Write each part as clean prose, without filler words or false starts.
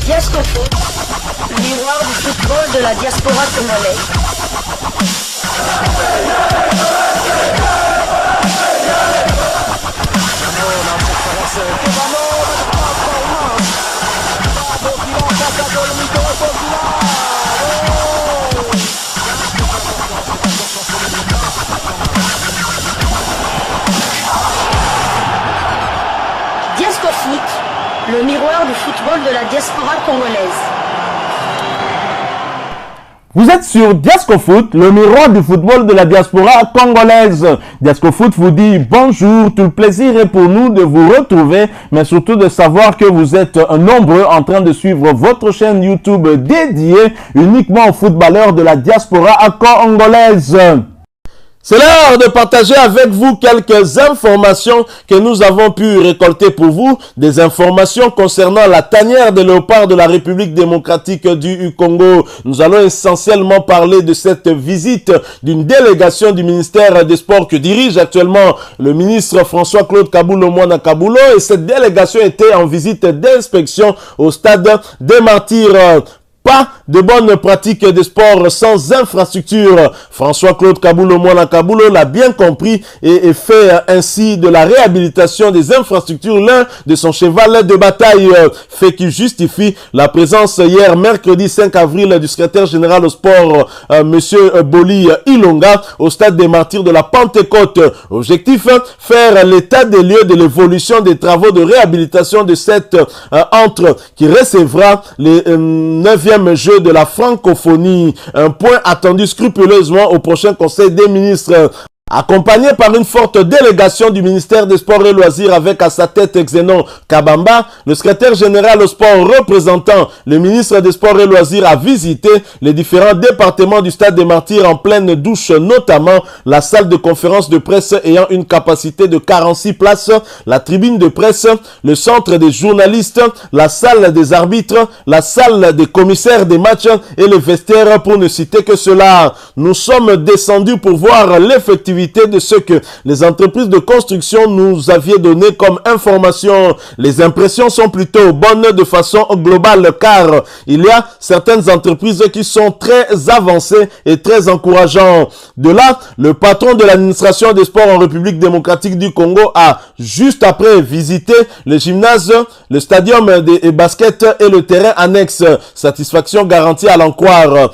Diasco Foot, le miroir du football de la diaspora congolaise. Diasco Foot, le miroir du football de la diaspora congolaise. Vous êtes sur Diasco Foot, le miroir du football de la diaspora congolaise. Diasco Foot vous dit bonjour, tout le plaisir est pour nous de vous retrouver, mais surtout de savoir que vous êtes nombreux en train de suivre votre chaîne YouTube dédiée uniquement aux footballeurs de la diaspora congolaise. C'est l'heure de partager avec vous quelques informations que nous avons pu récolter pour vous. Des informations concernant la tanière de léopard de la République démocratique du Congo. Nous allons essentiellement parler de cette visite d'une délégation du ministère des Sports que dirige actuellement le ministre François-Claude Kabulo Mwana Kabulo. Et cette délégation était en visite d'inspection au stade des Martyrs. Pas de bonnes pratiques de sport sans infrastructure. François-Claude Kabulo Mwana Kabulo l'a bien compris et fait ainsi de la réhabilitation des infrastructures l'un de son cheval de bataille, fait qui justifie la présence hier mercredi 5 avril du secrétaire général au sport monsieur Boli Ilonga au stade des Martyrs de la Pentecôte. Objectif, faire l'état des lieux de l'évolution des travaux de réhabilitation de cette antre qui recevra les 9e jeu de la francophonie, un point attendu scrupuleusement au prochain conseil des ministres. Accompagné par une forte délégation du ministère des Sports et Loisirs avec à sa tête Xenon Kabamba, le secrétaire général au sport représentant le ministre des Sports et Loisirs a visité les différents départements du stade des Martyrs en pleine douche, notamment la salle de conférence de presse ayant une capacité de 46 places, la tribune de presse, le centre des journalistes, la salle des arbitres, la salle des commissaires des matchs et le vestiaire pour ne citer que cela. Nous sommes descendus pour voir l'effectivité de ce que les entreprises de construction nous avaient donné comme information. Les impressions sont plutôt bonnes de façon globale car il y a certaines entreprises qui sont très avancées et très encourageantes. De là, le patron de l'administration des sports en République démocratique du Congo a juste après visité le gymnase, le stadium de basket et le terrain annexe. Satisfaction garantie à l'en croire.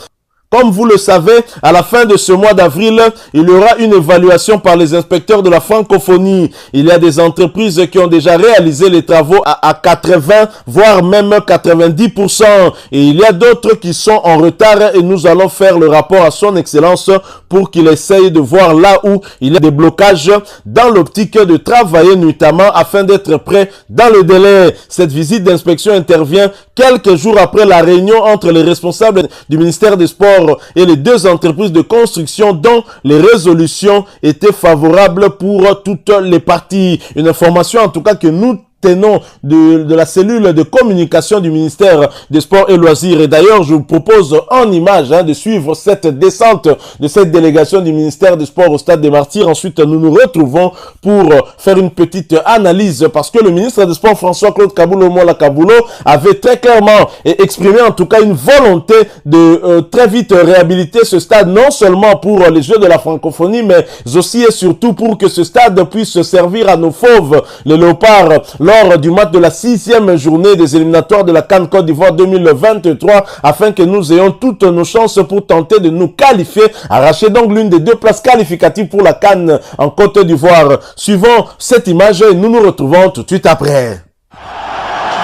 Comme vous le savez, à la fin de ce mois d'avril, il y aura une évaluation par les inspecteurs de la francophonie. Il y a des entreprises qui ont déjà réalisé les travaux à 80, voire même 90%. Et il y a d'autres qui sont en retard et nous allons faire le rapport à son excellence pour qu'il essaye de voir là où il y a des blocages dans l'optique de travailler nuitamment afin d'être prêt dans le délai. Cette visite d'inspection intervient quelques jours après la réunion entre les responsables du ministère des Sports et les deux entreprises de construction dont les résolutions étaient favorables pour toutes les parties. Une information en tout cas que nous tenons de la cellule de communication du ministère des Sports et Loisirs. Et d'ailleurs, je vous propose en image de suivre cette descente de cette délégation du ministère des Sports au stade des Martyrs. Ensuite, nous nous retrouvons pour faire une petite analyse parce que le ministre des Sports, François-Claude Kabulo Mwana Kabulo, avait très clairement exprimé en tout cas une volonté de très vite réhabiliter ce stade, non seulement pour les Jeux de la francophonie, mais aussi et surtout pour que ce stade puisse servir à nos fauves, les léopards, lors du match de la 6e journée des éliminatoires de la CAN Côte d'Ivoire 2023 afin que nous ayons toutes nos chances pour tenter de nous qualifier, arracher donc l'une des deux places qualificatives pour la CAN en Côte d'Ivoire. Suivons cette image et nous nous retrouvons tout de suite après.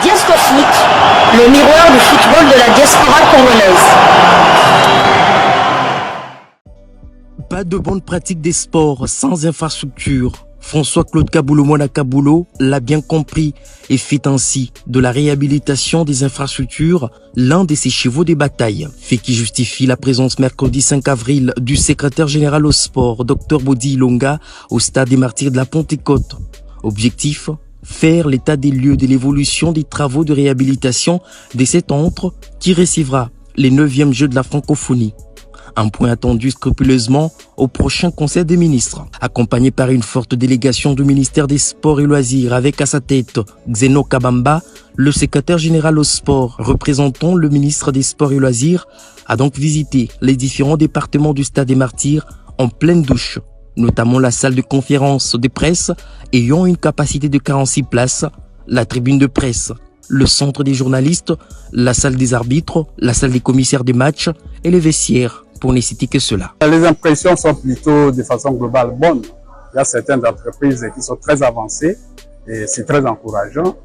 Diasco Foot, le miroir du football de la diaspora congolaise. Pas de bonne pratique des sports sans infrastructure. François-Claude Kabulo Mwana Kabulo l'a bien compris et fait ainsi de la réhabilitation des infrastructures l'un de ses chevaux de bataille, fait qui justifie la présence mercredi 5 avril du secrétaire général au sport, Dr Boli Ilonga, au stade des Martyrs de la Pentecôte. Objectif, faire l'état des lieux de l'évolution des travaux de réhabilitation de cet antre qui recevra les 9e Jeux de la francophonie. Un point attendu scrupuleusement au prochain Conseil des ministres. Accompagné par une forte délégation du ministère des Sports et Loisirs avec à sa tête Xeno Kabamba, le secrétaire général au sport représentant le ministre des Sports et Loisirs, a donc visité les différents départements du Stade des Martyrs en pleine douche, notamment la salle de conférence de presse ayant une capacité de 46 places, la tribune de presse, le centre des journalistes, la salle des arbitres, la salle des commissaires des matchs et les vestiaires, pour ne citer que cela. Les impressions sont plutôt de façon globale bonnes. Il y a certaines entreprises qui sont très avancées et c'est très encourageant.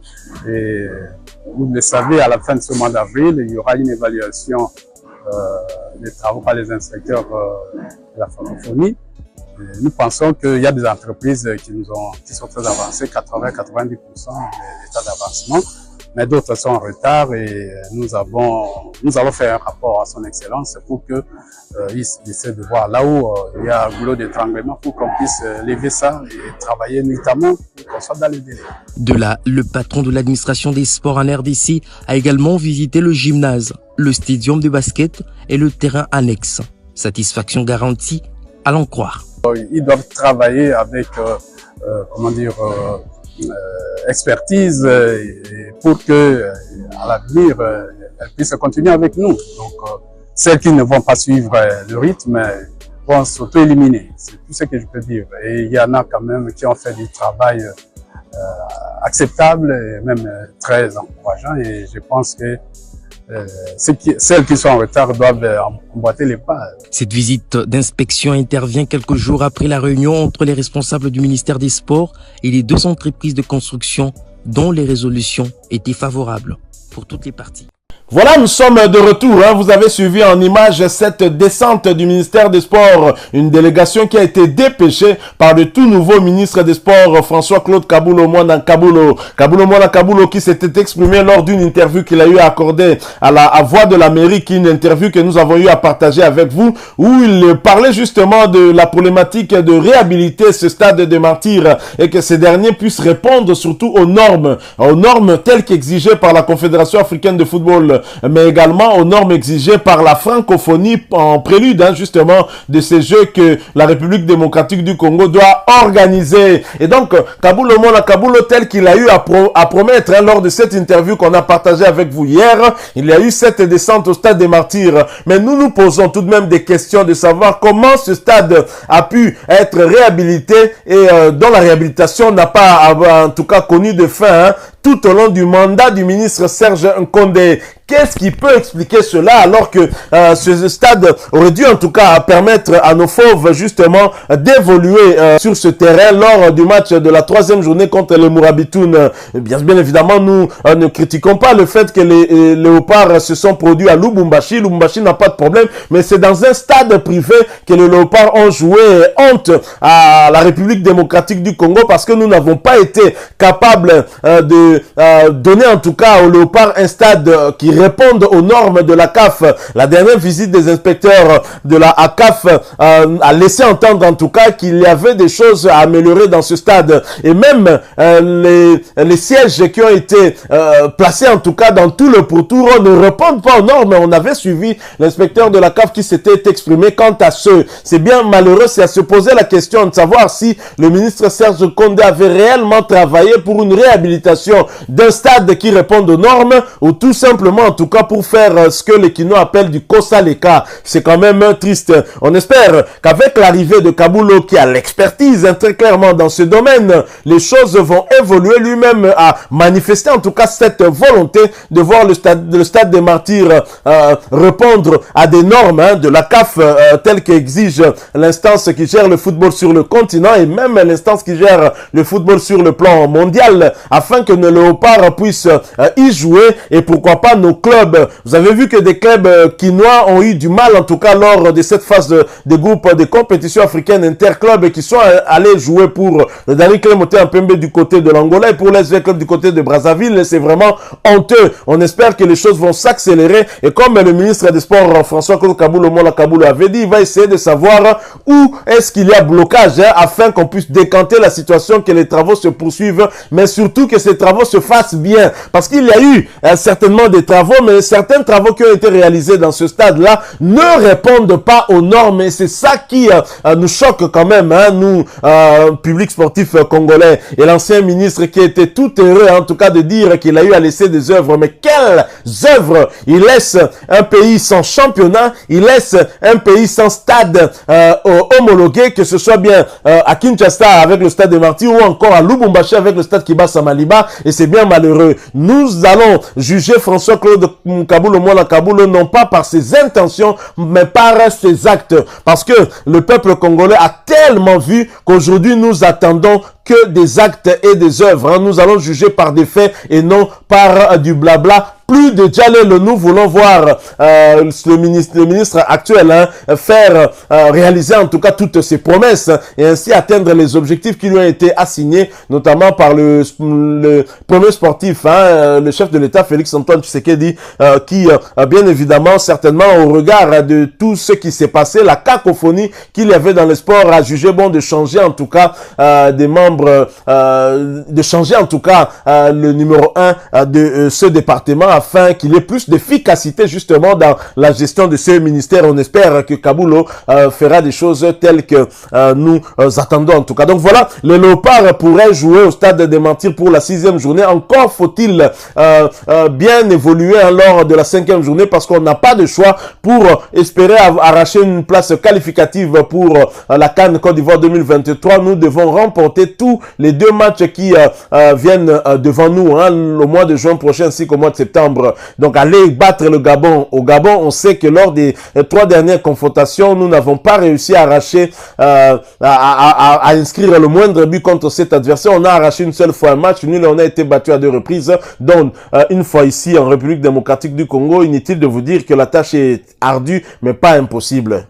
Et vous le savez, à la fin de ce mois d'avril, il y aura une évaluation des travaux par les inspecteurs de la francophonie. Et nous pensons qu'il y a des entreprises qui sont très avancées, 80-90% d'état d'avancement. Mais d'autres sont en retard et nous avons fait un rapport à son excellence pour que il essaie de voir là où il y a un goulot d'étranglement pour qu'on puisse lever ça et travailler nuitamment pour qu'on soit dans les délais. De là, le patron de l'administration des sports en RDC a également visité le gymnase, le stadium de basket et le terrain annexe. Satisfaction garantie, à l'en croire. Ils doivent travailler avec, expertise pour que à l'avenir elles puissent continuer avec nous. Donc celles qui ne vont pas suivre le rythme vont s'auto-éliminer. C'est tout ce que je peux dire. Et il y en a quand même qui ont fait du travail acceptable et même très encourageant. Et je pense que celles qui sont en retard doivent emboîter les pas. Cette visite d'inspection intervient quelques jours après la réunion entre les responsables du ministère des Sports et les deux entreprises de construction dont les résolutions étaient favorables pour toutes les parties. Voilà, nous sommes de retour. Vous avez suivi en image cette descente du ministère des Sports. Une délégation qui a été dépêchée par le tout nouveau ministre des Sports, François-Claude Kabulo Mwana Kabulo. Kabulo Mwana Kabulo qui s'était exprimé lors d'une interview qu'il a eu à accorder à Voix de l'Amérique, une interview que nous avons eu à partager avec vous, où il parlait justement de la problématique de réhabiliter ce stade de Martyrs et que ces derniers puissent répondre surtout aux normes telles qu'exigées par la Confédération africaine de football, mais également aux normes exigées par la francophonie en prélude justement de ces Jeux que la République démocratique du Congo doit organiser. Et donc, Kabulo Mwana Kabulo, tel qu'il a eu à promettre lors de cette interview qu'on a partagée avec vous hier, il y a eu cette descente au stade des Martyrs. Mais nous nous posons tout de même des questions de savoir comment ce stade a pu être réhabilité et dont la réhabilitation n'a pas en tout cas connu de fin tout au long du mandat du ministre Serge Nkondé. Qu'est-ce qui peut expliquer cela alors que ce stade aurait dû en tout cas permettre à nos fauves justement d'évoluer sur ce terrain lors du match de la 3e journée contre le Mourabitoun. Bien évidemment, nous ne critiquons pas le fait que les léopards se sont produits à Lubumbashi. Lubumbashi n'a pas de problème, mais c'est dans un stade privé que les léopards ont joué honte à la République démocratique du Congo parce que nous n'avons pas été capables de donner en tout cas aux léopards un stade qui répondent aux normes de la CAF. La dernière visite des inspecteurs de la CAF a laissé entendre en tout cas qu'il y avait des choses à améliorer dans ce stade. Et même les sièges qui ont été placés en tout cas dans tout le pourtour ne répondent pas aux normes. On avait suivi l'inspecteur de la CAF qui s'était exprimé quant à ce. C'est bien malheureux, c'est à se poser la question de savoir si le ministre Serge Kondé avait réellement travaillé pour une réhabilitation d'un stade qui réponde aux normes ou tout simplement en tout cas pour faire ce que les Kino appellent du Kosaleka. C'est quand même triste. On espère qu'avec l'arrivée de Kabulo qui a l'expertise très clairement dans ce domaine, les choses vont évoluer. Lui-même a manifesté en tout cas cette volonté de voir le stade des Martyrs répondre à des normes de la CAF telles qu'exige l'instance qui gère le football sur le continent et même l'instance qui gère le football sur le plan mondial afin que nos léopards puissent y jouer et pourquoi pas nos clubs. Vous avez vu que des clubs quinois ont eu du mal en tout cas lors de cette phase de groupe des compétitions africaines interclubs qui sont allés jouer pour le Daring Club Mpembe du côté de l'Angola et pour l'SV Club du côté de Brazzaville. C'est vraiment honteux. On espère que les choses vont s'accélérer et comme le ministre des Sports François-Claude Kabulo Mwana Kabulo avait dit, il va essayer de savoir où est-ce qu'il y a blocage afin qu'on puisse décanter la situation, que les travaux se poursuivent mais surtout que ces travaux travaux se fassent bien. Parce qu'il y a eu certainement des travaux, mais certains travaux qui ont été réalisés dans ce stade-là ne répondent pas aux normes. Et c'est ça qui nous choque quand même, hein, nous, public sportif congolais. Et l'ancien ministre qui était tout heureux, en tout cas, de dire qu'il a eu à laisser des œuvres. Mais quelles œuvres? Il laisse un pays sans championnat, il laisse un pays sans stade homologué, que ce soit bien à Kinshasa avec le stade de Martyrs ou encore à Lubumbashi avec le stade Kibasa Maliba, et c'est bien malheureux. Nous allons juger François-Claude Kabulo Mwana Kabulo non pas par ses intentions, mais par ses actes. Parce que le peuple congolais a tellement vu qu'aujourd'hui nous attendons que des actes et des œuvres. Hein. Nous allons juger par des faits et non par du blabla. Plus de Djalel, nous voulons voir le ministre actuel faire réaliser en tout cas toutes ses promesses et ainsi atteindre les objectifs qui lui ont été assignés, notamment par le premier sportif, le chef de l'État Félix Antoine Tshisekedi, qui bien évidemment, certainement au regard de tout ce qui s'est passé, la cacophonie qu'il y avait dans le sport, a jugé bon de changer en tout cas des membres, de changer en tout cas le numéro 1 de ce département, afin qu'il y ait plus d'efficacité justement dans la gestion de ce ministère. On espère que Kabulo fera des choses telles que nous attendons en tout cas. Donc voilà, les Léopards pourraient jouer au stade des Martyrs pour la 6e journée. Encore faut-il bien évoluer lors de la 5e journée, parce qu'on n'a pas de choix pour espérer arracher une place qualificative pour la CAN Côte d'Ivoire 2023. Nous devons remporter tous les 2 matchs qui viennent devant nous, au mois de juin prochain ainsi qu'au mois de septembre. Donc aller battre le Gabon. Au Gabon, on sait que lors des 3 dernières confrontations, nous n'avons pas réussi à arracher, à inscrire le moindre but contre cet adversaire. On a arraché une seule fois un match nul et on a été battu à 2 reprises. Donc une fois ici en République démocratique du Congo. Inutile de vous dire que la tâche est ardue, mais pas impossible.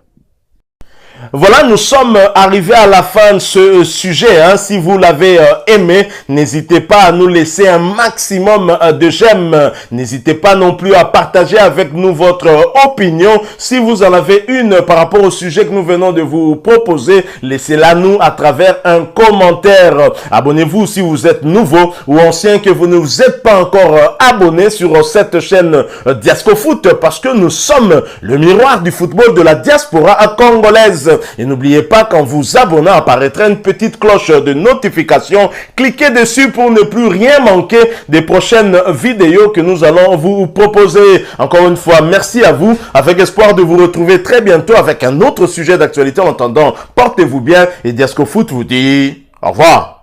Voilà, nous sommes arrivés à la fin de ce sujet. Si vous l'avez aimé, n'hésitez pas à nous laisser un maximum de j'aime. N'hésitez pas non plus à partager avec nous votre opinion. Si vous en avez une par rapport au sujet que nous venons de vous proposer, laissez-la nous à travers un commentaire. Abonnez-vous si vous êtes nouveau ou ancien, que vous ne vous êtes pas encore abonné sur cette chaîne Diascofoot, parce que nous sommes le miroir du football de la diaspora congolaise. Et n'oubliez pas qu'en vous abonnant apparaîtra une petite cloche de notification. Cliquez dessus pour ne plus rien manquer des prochaines vidéos que nous allons vous proposer. Encore une fois, merci à vous, avec espoir de vous retrouver très bientôt avec un autre sujet d'actualité. En attendant, portez-vous bien et Diascofoot vous dit au revoir.